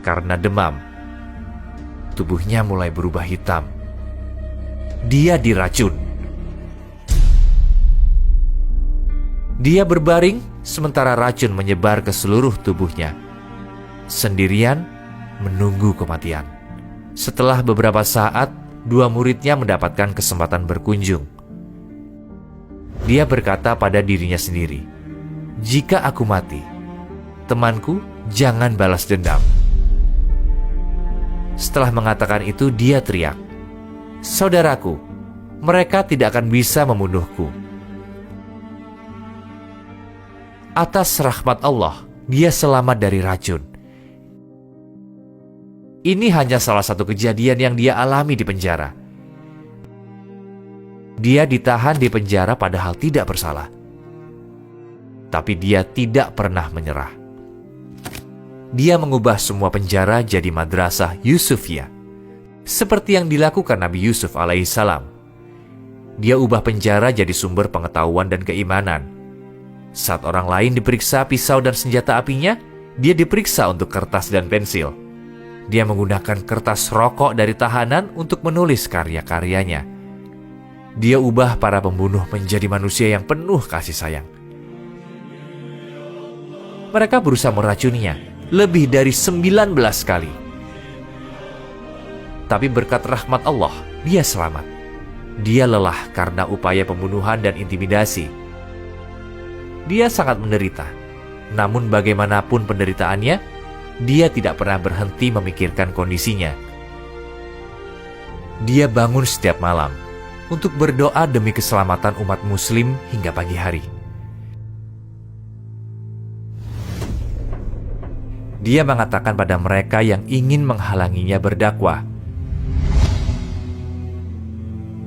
karena demam. Tubuhnya mulai berubah hitam. Dia diracun. Dia berbaring sementara racun menyebar ke seluruh tubuhnya. Sendirian menunggu kematian. Setelah beberapa saat, dua muridnya mendapatkan kesempatan berkunjung. Dia berkata pada dirinya sendiri, "Jika aku mati, temanku jangan balas dendam." Setelah mengatakan itu, dia teriak, "Saudaraku, mereka tidak akan bisa membunuhku." Atas rahmat Allah, dia selamat dari racun. Ini hanya salah satu kejadian yang dia alami di penjara. Dia ditahan di penjara padahal tidak bersalah. Tapi dia tidak pernah menyerah. Dia mengubah semua penjara jadi madrasah Yusufiyah, seperti yang dilakukan Nabi Yusuf alaihissalam. Dia ubah penjara jadi sumber pengetahuan dan keimanan. Saat orang lain diperiksa pisau dan senjata apinya, dia diperiksa untuk kertas dan pensil. Dia menggunakan kertas rokok dari tahanan untuk menulis karya-karyanya. Dia ubah para pembunuh menjadi manusia yang penuh kasih sayang. Mereka berusaha meracuninya lebih dari 19 kali. Tapi berkat rahmat Allah, dia selamat. Dia lelah karena upaya pembunuhan dan intimidasi. Dia sangat menderita. Namun bagaimanapun penderitaannya, dia tidak pernah berhenti memikirkan kondisinya. Dia bangun setiap malam untuk berdoa demi keselamatan umat muslim hingga pagi hari. Dia mengatakan pada mereka yang ingin menghalanginya berdakwah,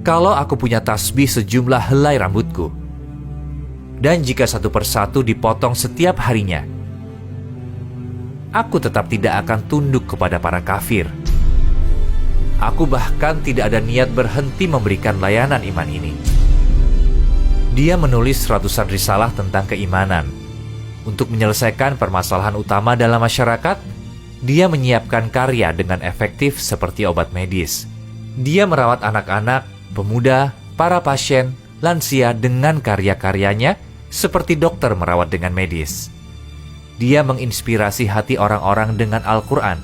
"Kalau aku punya tasbih sejumlah helai rambutku, dan jika satu persatu dipotong setiap harinya, aku tetap tidak akan tunduk kepada para kafir. Aku bahkan tidak ada niat berhenti memberikan layanan iman ini." Dia menulis ratusan risalah tentang keimanan. Untuk menyelesaikan permasalahan utama dalam masyarakat, dia menyiapkan karya dengan efektif seperti obat medis. Dia merawat anak-anak, pemuda, para pasien, lansia dengan karya-karyanya seperti dokter merawat dengan medis. Dia menginspirasi hati orang-orang dengan Al-Quran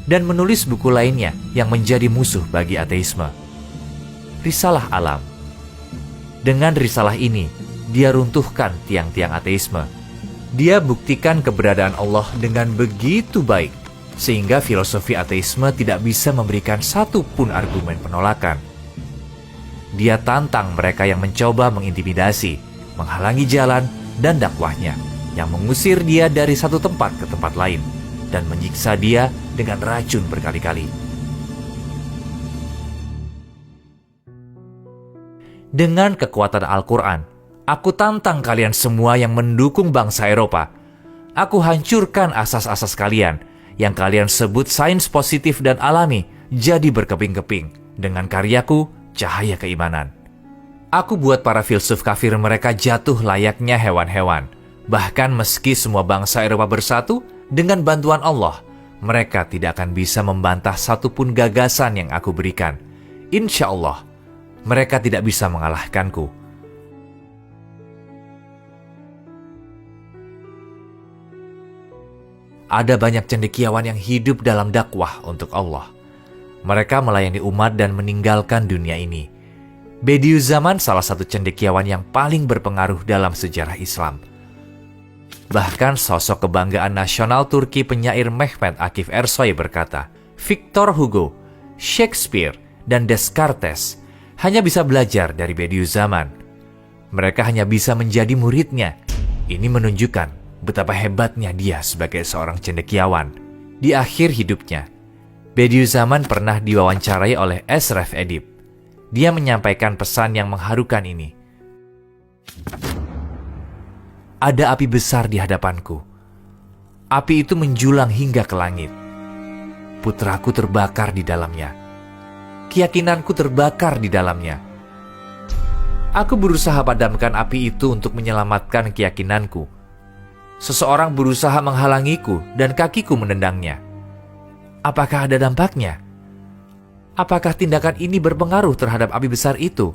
dan menulis buku lainnya yang menjadi musuh bagi ateisme. Risalah Alam. Dengan risalah ini, dia runtuhkan tiang-tiang ateisme. Dia buktikan keberadaan Allah dengan begitu baik, sehingga filosofi ateisme tidak bisa memberikan satu pun argumen penolakan. Dia tantang mereka yang mencoba mengintimidasi, menghalangi jalan dan dakwahnya, yang mengusir dia dari satu tempat ke tempat lain, dan menyiksa dia dengan racun berkali-kali. Dengan kekuatan Al-Quran, aku tantang kalian semua yang mendukung bangsa Eropa. Aku hancurkan asas-asas kalian yang kalian sebut sains positif dan alami jadi berkeping-keping dengan karyaku, cahaya keimanan. Aku buat para filsuf kafir mereka jatuh layaknya hewan-hewan. Bahkan meski semua bangsa Eropa bersatu, dengan bantuan Allah, mereka tidak akan bisa membantah satupun gagasan yang aku berikan. Insya Allah, mereka tidak bisa mengalahkanku. Ada banyak cendekiawan yang hidup dalam dakwah untuk Allah. Mereka melayani umat dan meninggalkan dunia ini. Bediüzzaman salah satu cendekiawan yang paling berpengaruh dalam sejarah Islam. Bahkan sosok kebanggaan nasional Turki penyair Mehmet Akif Ersoy berkata, Victor Hugo, Shakespeare, dan Descartes hanya bisa belajar dari Bediüzzaman. Mereka hanya bisa menjadi muridnya. Ini menunjukkan betapa hebatnya dia sebagai seorang cendekiawan. Di akhir hidupnya, Bediüzzaman pernah diwawancarai oleh Esref Edip. Dia menyampaikan pesan yang mengharukan ini. Ada api besar di hadapanku. Api itu menjulang hingga ke langit. Putraku terbakar di dalamnya. Keyakinanku terbakar di dalamnya. Aku berusaha padamkan api itu untuk menyelamatkan keyakinanku. Seseorang berusaha menghalangiku dan kakiku menendangnya. Apakah ada dampaknya? Apakah tindakan ini berpengaruh terhadap api besar itu?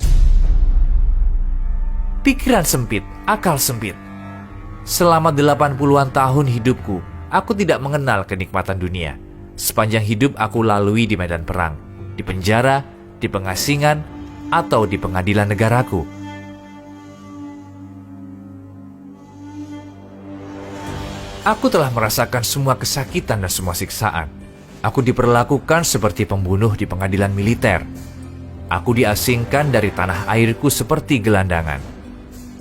Pikiran sempit, akal sempit. Selama 80-an tahun hidupku, aku tidak mengenal kenikmatan dunia. Sepanjang hidup aku lalui di medan perang, di penjara, di pengasingan, atau di pengadilan negaraku. Aku telah merasakan semua kesakitan dan semua siksaan. Aku diperlakukan seperti pembunuh di pengadilan militer. Aku diasingkan dari tanah airku seperti gelandangan.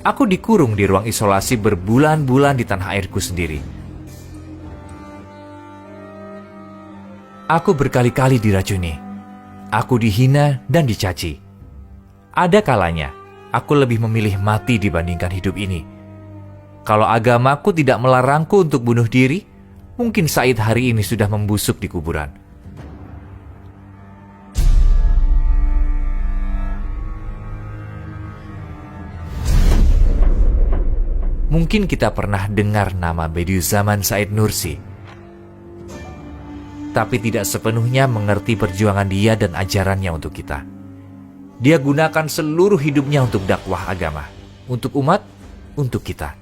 Aku dikurung di ruang isolasi berbulan-bulan di tanah airku sendiri. Aku berkali-kali diracuni. Aku dihina dan dicaci. Ada kalanya, aku lebih memilih mati dibandingkan hidup ini. Kalau agamaku tidak melarangku untuk bunuh diri, mungkin Said hari ini sudah membusuk di kuburan. Mungkin kita pernah dengar nama Bediüzzaman Said Nursi, tapi tidak sepenuhnya mengerti perjuangan dia dan ajarannya untuk kita. Dia gunakan seluruh hidupnya untuk dakwah agama, untuk umat, untuk kita.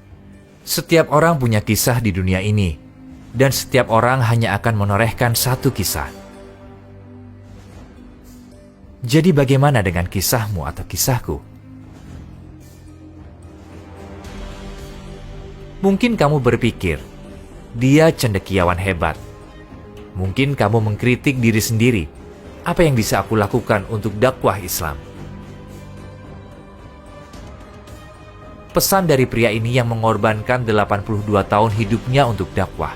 Setiap orang punya kisah di dunia ini, dan setiap orang hanya akan menorehkan satu kisah. Jadi bagaimana dengan kisahmu atau kisahku? Mungkin kamu berpikir, dia cendekiawan hebat. Mungkin kamu mengkritik diri sendiri. Apa yang bisa aku lakukan untuk dakwah Islam? Pesan dari pria ini yang mengorbankan 82 tahun hidupnya untuk dakwah.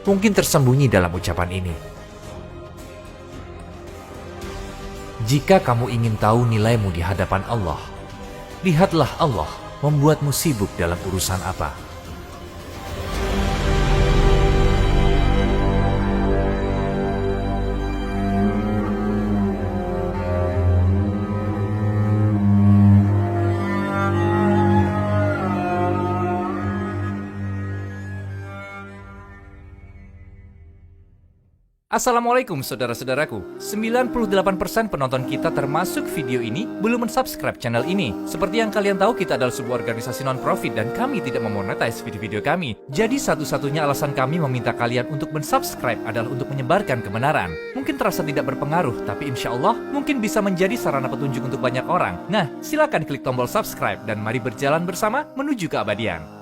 Mungkin tersembunyi dalam ucapan ini. Jika kamu ingin tahu nilaimu di hadapan Allah, lihatlah Allah membuatmu sibuk dalam urusan apa. Assalamualaikum saudara-saudaraku. 98% penonton kita termasuk video ini belum mensubscribe channel ini. Seperti yang kalian tahu, kita adalah sebuah organisasi non-profit dan kami tidak memonetize video-video kami. Jadi satu-satunya alasan kami meminta kalian untuk mensubscribe adalah untuk menyebarkan kebenaran. Mungkin terasa tidak berpengaruh, tapi insya Allah mungkin bisa menjadi sarana petunjuk untuk banyak orang. Nah, silakan klik tombol subscribe dan mari berjalan bersama menuju keabadian.